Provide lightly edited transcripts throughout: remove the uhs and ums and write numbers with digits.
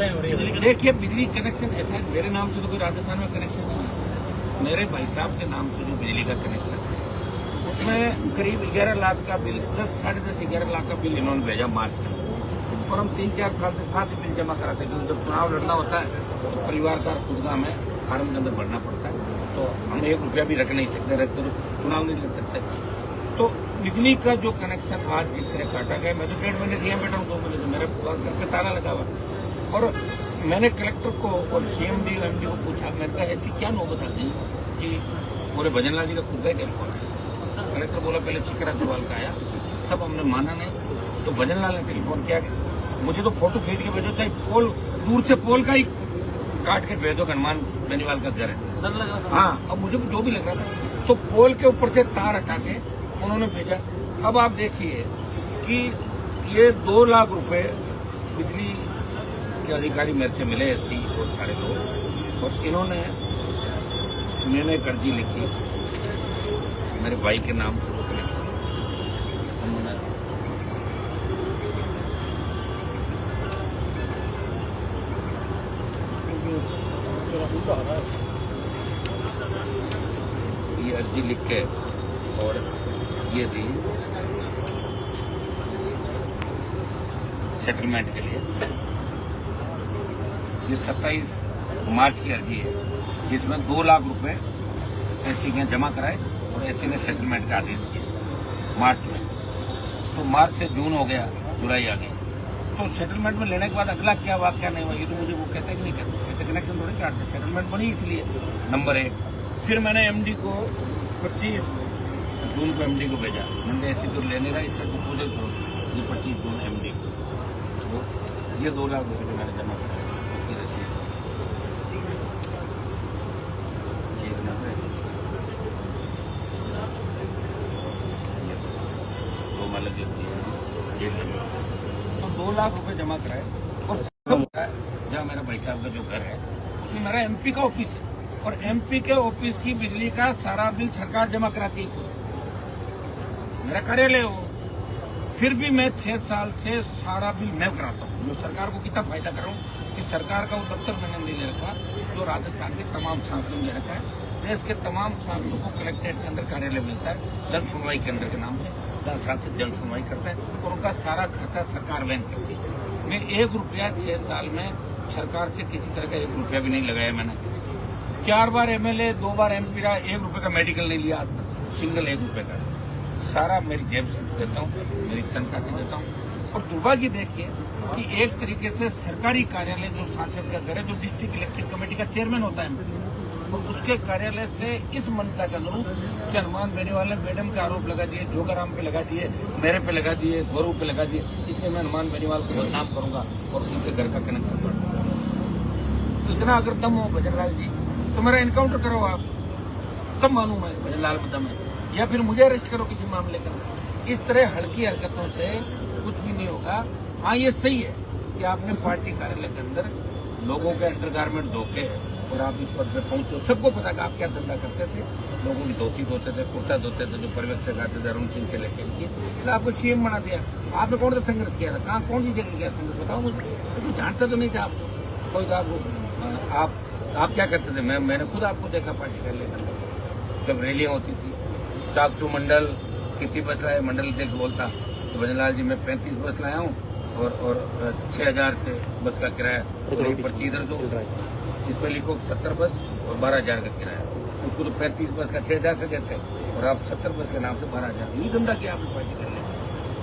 शिकायतें हो रही है। देखिए बिजली कनेक्शन ऐसा है, मेरे नाम से तो कोई राजस्थान में कनेक्शन नहीं है। मेरे भाई साहब के नाम से जो बिजली का कनेक्शन है उसमें करीब 11 लाख का बिल, 10-10.5-11 लाख का बिल इन्होंने भेजा मार्च में, और हम 3-4 साल से 7 बिल जमा कराते हैं। क्योंकि जब चुनाव लड़ना होता है तो परिवार का खुद का हमें फार्म के अंदर भरना पड़ता है, तो हम 1 रुपया भी रख नहीं सकते, रखते तो चुनाव नहीं लड़ सकते। तो बिजली का जो कनेक्शन आज जिस तरह काटा गया, मैं तो 1.5 महीने से यहाँ बैठा हूँ, 2 महीने से मेरे घर पे ताला लगा हुआ। और मैंने कलेक्टर को और CMD MD को पूछा, मैंने कहा ऐसी क्या नौबत आती कि पूरे भजन लाल जी का खुद का ही टेलीफोन है। कलेक्टर बोला पहले चिकरा अग्रवाल का आया, तब हमने माना नहीं, तो भजन लाल ने टेलीफोन किया। मुझे तो फोटो खींच के भेजो, चाहे पोल दूर से पोल का ही काट के भेजो, हनुमान बेनीवाल का घर है। हाँ, अब मुझे जो भी लग रहा था, तो पोल के ऊपर से तार हटा के उन्होंने भेजा। अब आप देखिए कि ये 2 लाख रुपए बिजली के अधिकारी मेरे से मिले, SC और सारे लोग, और इन्होंने मैंने एक अर्जी लिखी मेरे भाई के नाम से, उन्होंने ये अर्जी लिख के और ये दी सेटलमेंट के लिए। ये 27 मार्च की अर्जी है, जिसमें 2 लाख रुपए SC के जमा कराए और SC ने सेटलमेंट का आदेश किया मार्च में। तो मार्च से जून हो गया, जुलाई आ गई, तो सेटलमेंट में लेने के बाद अगला क्या हुआ क्या नहीं हुआ ये तो मुझे वो कहते कि नहीं कहते, कनेक्शन थोड़ी काटते, सेटलमेंट बनी इसलिए नंबर 1। फिर मैंने MD को 25 जून को MD को भेजा, मैंने SC तो लेने का इसका डिस्पोजल करो, ये 25 जून MD को ये 2 लाख रुपये मैंने जमा कराया, इसकी रसीद तो 2 लाख रुपए जमा कराए। और जहाँ मेरा भाई साहब का जो घर है उसमें मेरा MP का ऑफिस है, और MP के ऑफिस की बिजली का सारा बिल सरकार जमा कराती है खुद, मेरा कार्यालय हो। फिर भी मैं 6 साल से सारा बिल मैं कराता हूँ। मैं सरकार को कितना फायदा कर रहा हूँ कि सरकार का वो दफ्तर मैंने नहीं ले रखा जो राजस्थान के तमाम सांसदों ने रखा है। देश के तमाम सांसदों को कलेक्ट्रेट के अंदर कार्यालय मिलता है, जन सुनवाई केंद्र के नाम से, जहाँ सांसद जन सुनवाई करता है, और उनका सारा खर्चा सरकार वहन करती है। मैं 1 रुपया 6 साल में सरकार से किसी तरह का 1 रुपया भी नहीं लगाया मैंने। 4 बार MLA, 2 बार MP रहा, 1 रुपये का मेडिकल नहीं लिया आज तक, सिंगल 1 रुपये का, सारा मेरी जेब से देता हूँ, मेरी तनख्वाह से देता हूँ। और दुर्भाग्य देखिए कि एक तरीके से सरकारी कार्यालय जो सांसद का घर है, जो डिस्ट्रिक्ट इलेक्टेड कमेटी का चेयरमैन होता है, तो उसके कार्यालय से इस मनसा का करूं कि हनुमान बेनीवाल ने मैडम के आरोप लगा दिए, जोगाराम पे लगा दिए, मेरे पे लगा दिए, गौरव पे लगा दिए, इसलिए मैं हनुमान बेनीवाल को बदनाम करूंगा और उनके घर का कनेक्शन कर दूंगा। इतना अगर दम हो भजन लाल जी तो मेरा एनकाउंटर करो आप, तब मानू मैं भजन लाल में दम है, या फिर मुझे अरेस्ट करो किसी मामले का। इस तरह हल्की हरकतों से कुछ भी नहीं होगा। हाँ, ये सही है कि आपने पार्टी कार्यालय के अंदर लोगों के अंडरगारमेंट धोखे और आप इस पद पे पहुंचे। सबको पता कि आप क्या धंधा करते थे, लोगों की धोती धोते थे, कुर्ता धोते थे, जो पर्यवेक्षक आते थे अरुण सिंह के लेके की, तो आपको CM बना दिया। आपने कौन सा संघर्ष किया था, कहाँ कौन सी जगह किया संघर्ष, बताओ मुझे। तो जानते तो नहीं था आपको कोई, आप क्या करते थे। मैंने खुद आपको देखा पार्टी कार्यालय के अंदर जब रैलियां होती थी, चाकसू मंडल कितनी बस लाए, मंडल अध्यक्ष बोलता तो भजन लाल जी मैं 35 बस लाया हूँ और 6000 से बस का किराया, पर्ची इधर दो, इस पर लिखो 70 बस और 12000 का किराया। उसको तो 35 बस का 6000 से देते और आप 70 बस के नाम से 12000। यही धंधा किया आपने पार्टी कर ले,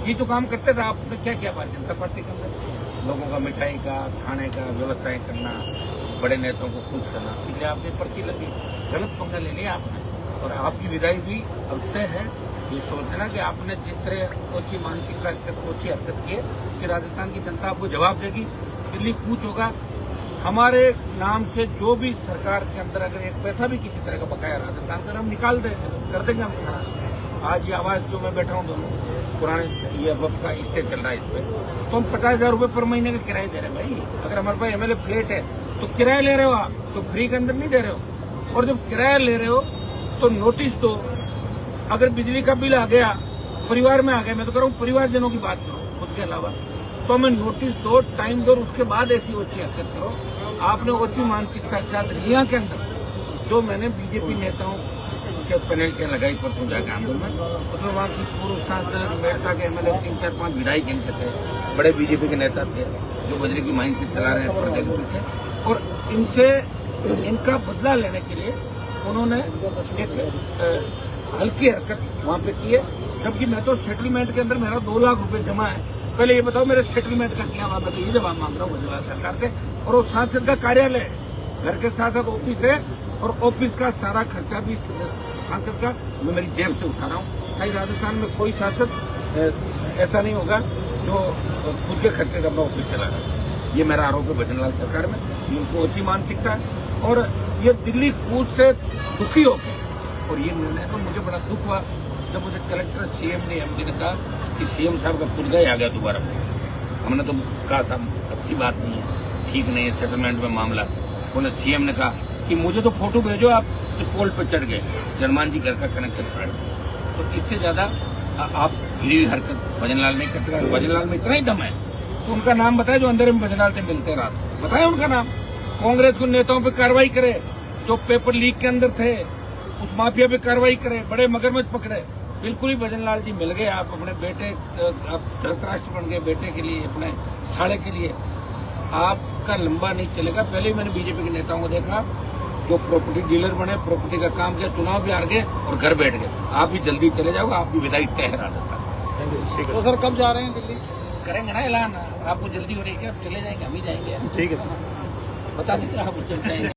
ये तो काम करते थे आपने। क्या किया भारतीय जनता पार्टी के अंदर, लोगों का मिठाई का, खाने का व्यवस्थाएं करना, बड़े नेताओं को खुश करना, इसलिए आपकी पर्ची लगी, गलत पंगा ले लिया आपने और आपकी विदाई भी अब तय है। ये सोचना कि आपने जिस तरह ओछी मानसिकता ओछी हरकत की है कि राजस्थान की जनता आपको जवाब देगी, दिल्ली कूच होगा। हमारे नाम से जो भी सरकार के अंदर अगर 1 पैसा भी किसी तरह का बकाया राजस्थान का, हम निकाल देंगे, कर देंगे हम सारा। आज ये आवाज जो मैं बैठा हूँ दोनों पुराने, ये वक्त का स्टे चल रहा है, इस पे तो हम 50,000 रुपये पर महीने का किराया दे रहे हैं भाई। अगर हमारे पास MLA फ्लैट है तो किराया ले रहे हो आप, तो फ्री के अंदर नहीं दे रहे हो। और जब किराया ले रहे हो तो नोटिस दो। अगर बिजली का बिल आ गया, परिवार में आ गया, मैं तो कह रहा हूँ परिवारजनों की बात करो खुद के अलावा, तो हमें नोटिस दो, टाइम दो, उसके बाद ऐसी ओछी हरकत करो। आपने ओछी मानसिकता के साथ रिया के अंदर जो मैंने बीजेपी नेताओं के पैनल के लगाई परसों जाकर आंदोलन में, उसमें वहाँ की पूर्व सांसद मेड़ता के एमएलए 3-4-5 विधायक इनके थे, बड़े बीजेपी के नेता थे जो बजरी की माइन से चला रहे हैं प्रदेश थे, और इनसे इनका बदला लेने के लिए उन्होंने एक हल्की हरकत वहाँ पे की है। जबकि मैं तो सेटलमेंट के अंदर मेरा 2 लाख रुपए जमा है। पहले ये बताओ मेरे सेटलमेंट का क्या हुआ? मैं तो ये जवाब मांग रहा हूँ गुजरात सरकार से। और वो सांसद का कार्यालय है, घर के साथ साथ ऑफिस है, और ऑफिस का सारा खर्चा भी सांसद का मैं मेरी जेब से उठा रहा हूँ। कहीं राजस्थान में कोई सांसद ऐसा नहीं होगा जो खुद के खर्चे का अपना ऑफिस चला रहा है। ये मेरा आरोप है भजनलाल सरकार में, उनको अच्छी मानसिकता है। और ये दिल्ली कूच से दुखी हो गए, और ये निर्णय तो मुझे बड़ा दुख हुआ जब मुझे कलेक्टर सीएम ने एमडी ने कहा कि सीएम साहब का पुर्जा ही आ गया दोबारा। हमने तो कहा साहब अच्छी बात नहीं है, ठीक नहीं है सेटलमेंट में मामला। बोले सीएम ने कहा कि मुझे तो फोटो भेजो, आप तो पोल पर चढ़ गए, जनमान जी घर का कनेक्शन काट दिया। तो इससे ज्यादा आप गिरी हरकत भजनलाल नहीं कर सकते। भजनलाल में इतना ही दम है तो उनका नाम बताए जो अंदर में भजनलाल से मिलते रात, बताए उनका नाम। कांग्रेस के नेताओं पर कार्रवाई करे, जो पेपर लीक के अंदर थे उस माफिया पे कार्रवाई करे, बड़े मगरमच्छ पकड़े। बिल्कुल ही भजनलाल जी मिल गए, आप अपने बेटे, आप धृतराष्ट्र बन गए बेटे के लिए, अपने साले के लिए। आपका लंबा नहीं चलेगा। पहले ही मैंने बीजेपी के नेताओं को देखा जो प्रॉपर्टी डीलर बने, प्रॉपर्टी का काम किया, चुनाव भी हार गए और घर बैठ गए। आप भी जल्दी चले जाओगे, आपकी विदाई तय करा देता। तो सर कब जा रहे हैं दिल्ली? करेंगे ना ऐलान, आपको जल्दी हो रही है, आप चले जाएंगे, हम ही जाएंगे। ठीक है सर, बता दीजिए आप चले जाएंगे।